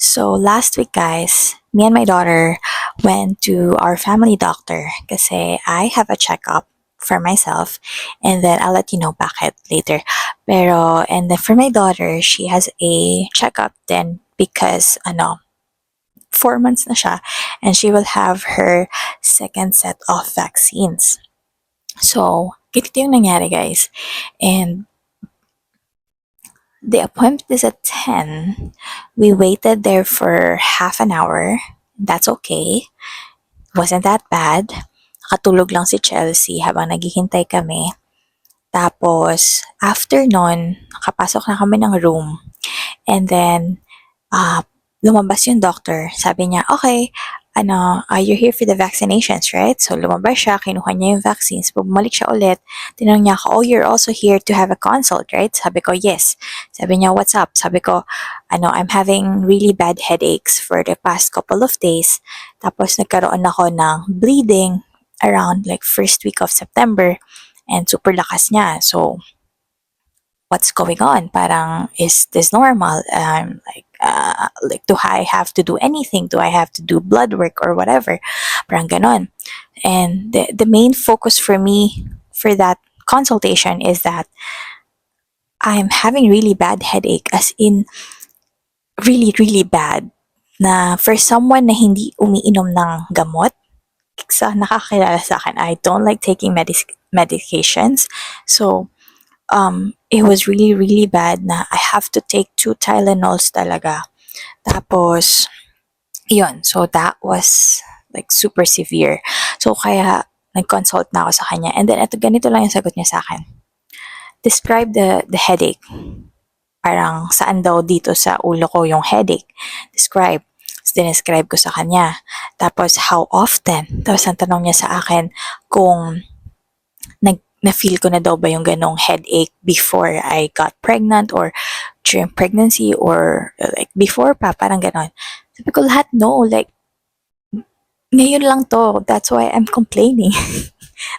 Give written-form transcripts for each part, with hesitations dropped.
So last week, guys, me and my daughter went to our family doctor kasi I have a checkup for myself, and then I'll let you know bakit later. And then for my daughter, she has a checkup then because 4 months na siya, and she will have her second set of vaccines. So, ganito yung nangyari, guys. And the appointment is at 10. We waited there for half an hour. That's okay. Wasn't that bad. Nakatulog lang si Chelsea habang naghihintay kami. Tapos, after nun, nakapasok na kami ng room. And then, lumabas yung doctor. Sabi niya, okay, you're here for the vaccinations, right? So, lumabas siya, kinuha niya yung vaccines. Bumalik siya ulit. Tinanong niya ako, oh, you're also here to have a consult, right? Sabi ko, yes. Sabi niya, what's up? Sabi ko, I'm having really bad headaches for the past couple of days. Tapos, nagkaroon ako ng bleeding around like first week of September. And super lakas niya. So, what's going on? Parang, is this normal? Do I have to do anything? Do I have to do blood work or whatever? Parang ganon. And the main focus for me for that consultation is that I'm having really bad headache, as in really, really bad. Na for someone na hindi umiinom ng gamot, sa nakakilala sa akin, I don't like taking medications. So, it was really, really bad na I have to take 2 Tylenols talaga. Tapos, yun. So, that was like super severe. So, kaya nag-consult na ako sa kanya. And then, ganito lang yung sagot niya sa akin. Describe the headache. Parang saan daw dito sa ulo ko yung headache. Describe. So, dinescribe ko sa kanya. Tapos, how often? Tapos, ang tanong niya sa akin kung na-feel ko na daw ba yung ganong headache before I got pregnant or during pregnancy or like before pa, parang ganon. Sabi ko lahat no, like ngayon lang to, that's why I'm complaining.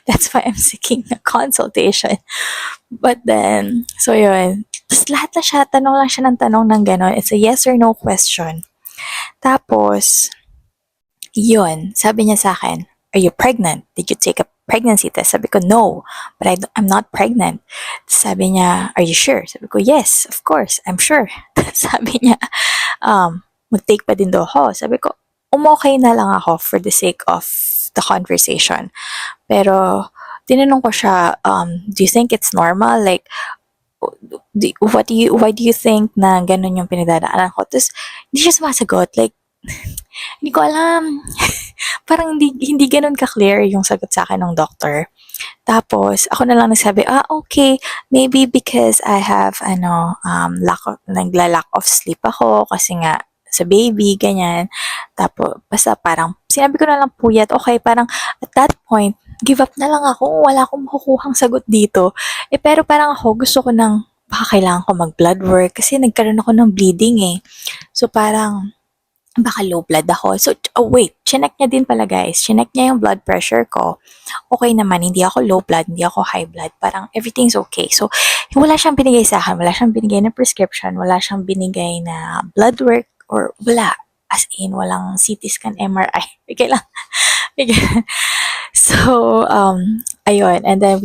That's why I'm seeking a consultation. But then, so yun. Tapos lahat na siya, tanong lang siya ng tanong ng ganon. It's a yes or no question. Tapos, yun, sabi niya sa akin, are you pregnant? Did you take a pregnancy test? Sabi ko, no, but I'm not pregnant. Sabi niya, are you sure? Sabi ko, yes, of course, I'm sure. Sabi niya, mag-take pa din daw ako. Sabi ko, umokay na lang ako for the sake of the conversation. Pero, tinanong ko siya, do you think it's normal? Like, why do you think na ganun yung pinagdadaanan ko? Tapos, hindi siya sumasagot. Like, hindi ko alam. Parang hindi ganun ka-clear yung sagot sa akin ng doctor. Tapos, ako na lang nagsabi, okay, maybe because I have, nagla-lack of sleep ako kasi nga, sa baby, ganyan. Tapos, basta parang, sinabi ko na lang puyat, okay, parang, at that point, give up na lang ako, wala akong makukuhang sagot dito. Pero parang ako, gusto ko baka kailangan ko mag-blood work kasi nagkaroon ako ng bleeding eh. So, parang, baka low blood ako. So, wait, chinek niya din pala guys. Chinek niya yung blood pressure ko. Okay naman, hindi ako low blood, hindi ako high blood. Parang everything's okay. So, wala siyang binigay sa akin. Wala siyang binigay na prescription. Wala siyang binigay na blood work or wala. As in, walang CT scan, MRI. Okay lang. So, ayun. And then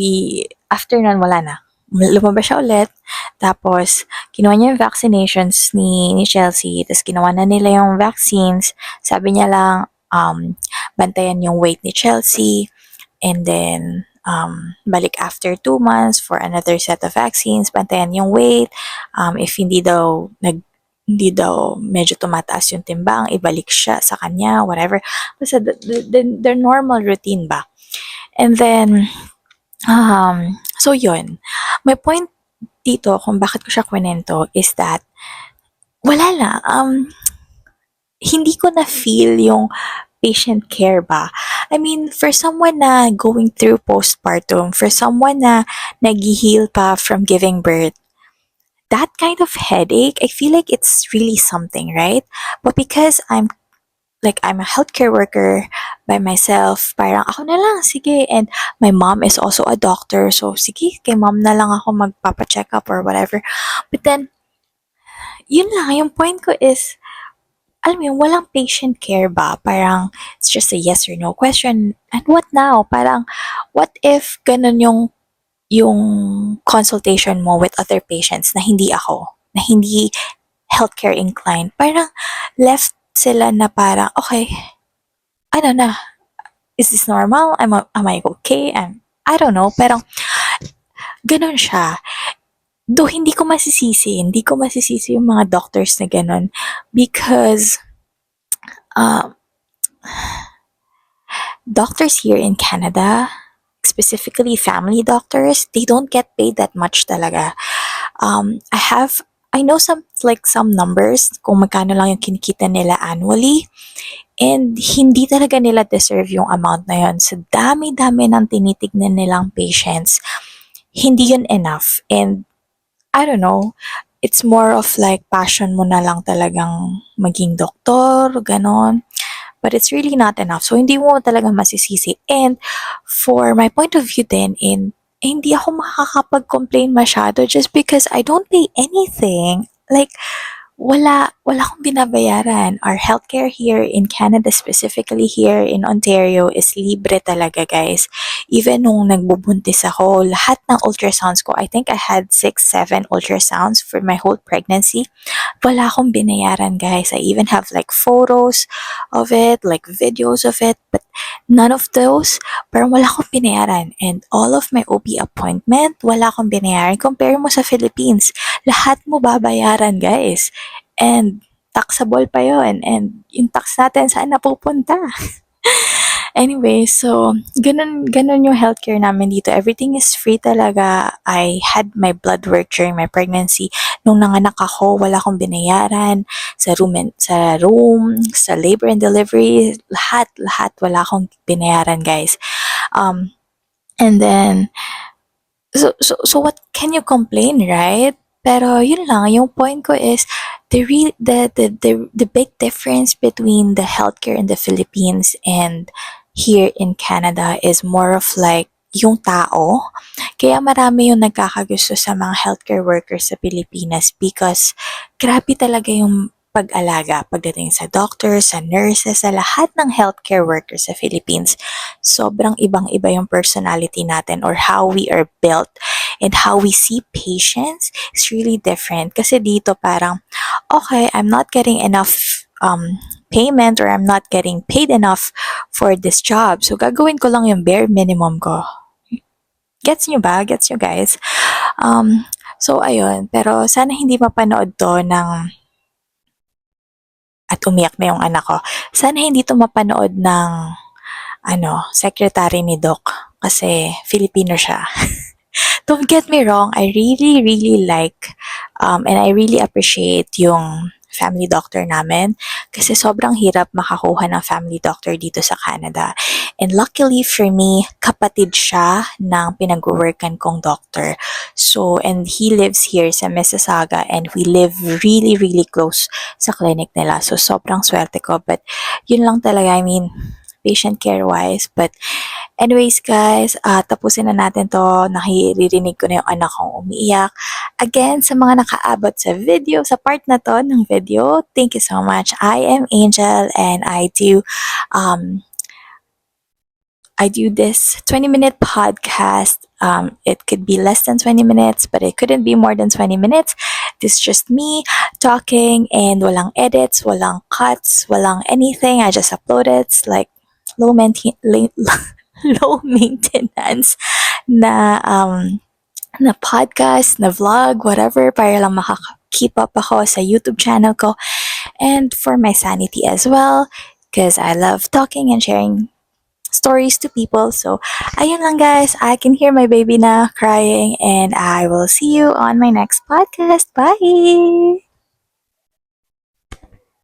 after nun, wala na. Lumabas siya ulit. Tapos, kinuha niya yung vaccinations ni Chelsea. Tapos, ginawa na nila yung vaccines. Sabi niya lang, bantayan yung weight ni Chelsea. And then, balik after 2 months for another set of vaccines. Bantayan yung weight. If hindi daw medyo tumataas yung timbang, ibalik siya sa kanya, whatever. Basta their normal routine ba. And then, so yun. My point dito kung bakit ko siya kwento is that wala lang, hindi ko na feel yung patient care ba. I mean, for someone na going through postpartum, for someone na nag-heal pa from giving birth, that kind of headache, I feel like it's really something, right? But because I'm a healthcare worker by myself, parang ako na lang, sige. And my mom is also a doctor, so sige, kay mom na lang ako magpapa-check up or whatever. But then, yun lang, yung point ko is, alam mo yun, walang patient care ba? Parang, it's just a yes or no question. And what now? Parang, what if ganun yung consultation mo with other patients na hindi ako, na hindi healthcare inclined? Parang, left sila na parang, okay, ano na, is this normal? Am I okay? I don't know, pero ganun siya. Though hindi ko masisisi yung mga doctors na ganun because um, doctors here in Canada, specifically family doctors, they don't get paid that much talaga. I know some numbers kung magkano lang yung kinikita nila annually, and hindi talaga nila deserve yung amount na yun. Sa dami-dami ng tinitignan nilang patients, hindi yun enough. And I don't know, it's more of like passion mo na lang talagang maging doktor, ganon. But it's really not enough. So, hindi mo talaga masisisi. And for my point of view din, hindi ako makakapag-complain masyado just because I don't pay anything. Like, wala akong binabayaran. Our healthcare here in Canada, specifically here in Ontario, is libre talaga, guys. Even nung nagbubuntis ako, lahat ng ultrasounds ko, I think I had 6, 7 ultrasounds for my whole pregnancy. Wala akong binayaran, guys. I even have like photos of it, like videos of it, but none of those, parang wala akong binayaran. And all of my OB appointment, wala akong binayaran. Compare mo sa Philippines, lahat mo babayaran, guys. And taxable pa yon, and yung tax natin saan napupunta? Anyway, so ganun yung healthcare namin dito. Everything is free talaga. I had my blood work during my pregnancy. Nung nanganak ako, wala akong binayaran sa labor and delivery, lahat wala akong binayaran, guys. And then so what can you complain, right? Pero yun lang, yung point ko is the big difference between the healthcare in the Philippines and here in Canada is more of like yung tao. Kaya marami yung nagkakagusto sa mga healthcare workers sa Pilipinas because grabe talaga yung pag-alaga pagdating sa doctors, sa nurses, sa lahat ng healthcare workers sa Philippines. Sobrang ibang-iba yung personality natin or how we are built and how we see patients is really different. Kasi dito parang, okay, I'm not getting enough payment or I'm not getting paid enough for this job. So, gagawin ko lang yung bare minimum ko. Gets nyo ba? Gets nyo, guys? So, ayun. Pero sana hindi mapanood to ng at umiyak na yung anak ko. Sana hindi to mapanood ng secretary ni Doc kasi Filipino siya. Don't get me wrong, I really, really like and I really appreciate yung family doctor namin kasi sobrang hirap makakuha ng family doctor dito sa Canada. And luckily for me, kapatid siya ng pinag-workan kong doctor. So, and he lives here sa Mississauga and we live really, really close sa clinic nila. So, sobrang swerte ko. But, yun lang talaga, I mean, patient care wise. But, anyways, guys, tapusin na natin to. Naririnig ko na yung anak kong umiiyak. Again, sa mga nakaabot sa video, sa part na to ng video, thank you so much. I am Angel and I do this 20-minute podcast. It could be less than 20 minutes, but it couldn't be more than 20 minutes. This is just me talking and walang edits, walang cuts, walang anything. I just upload it. It's like low maintenance na podcast, na vlog, whatever, para lang keep up ako sa YouTube channel ko and for my sanity as well because I love talking and sharing stories to people. So, ayun lang, guys. I can hear my baby na crying and I will see you on my next podcast. Bye!